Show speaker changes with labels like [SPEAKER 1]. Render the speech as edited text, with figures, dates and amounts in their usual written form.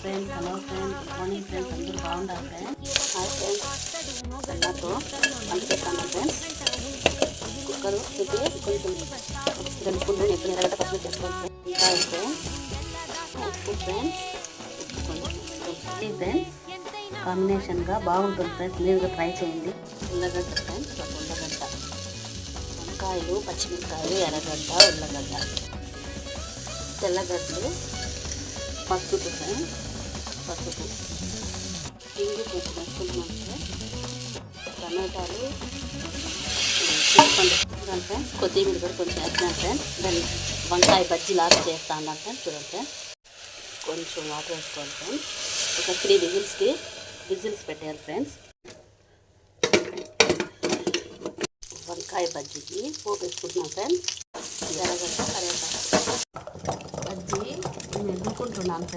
[SPEAKER 1] Friends, hello friends, good morning friends, అందరూ బాగుండాలి friends. Hi friends, బెల్లతో వంట చేస్తాను ఫ్రెండ్స్. కుక్కర్ పెట్టి కొంచెం 2 స్పూన్లు నెత్తిన ఎర్రగడ్డ పచ్చిమిర్చి చేసుకోవాలి ఫ్రెండ్స్. ఫ్రెండ్స్ ఉప్పు ఫ్రెండ్స్, ఫ్రెండ్స్ కాంబినేషన్గా బాగుంటుంది ఫ్రెండ్స్, మీరు ట్రై చేయండి. ఉల్లగడ్డ ఫ్రెండ్స్, ఒక ఉల్లగడ్డ, వంకాయలు, పచ్చిమిరకాయలు, ఎర్రగడ్డ, ఉల్లగడ్డ, తెల్లగడ్డలు, పసుపు ఫ్రెండ్స్, పసుపు, ఇంగు కొంచెం వేసుకుంటున్నాం ఫ్రెండ్స్, టమాటాలు, చింతపండు ఫ్రెండ్స్, కొత్తిమీర కూడా కొంచెం వేస్తున్నాను ఫ్రెండ్స్. దాన్ని వంకాయ బజ్జీ లాగా చేస్తా ఉన్నాను ఫ్రెండ్స్. చూడండి ఫ్రెండ్స్, కొంచెం వాటర్ వేసుకోవాలి ఫ్రెండ్స్. ఒక 3 విజిల్స్ పెట్టాలి ఫ్రెండ్స్. వంకాయ బజ్జీకి పోపు వేసుకుంటున్నాం ఫ్రెండ్స్. ఎర్రగడ్డ, కరివేపాకు బజ్జీ నేను ఎదుర్కొంటున్నాను ఫ్రెండ్స్.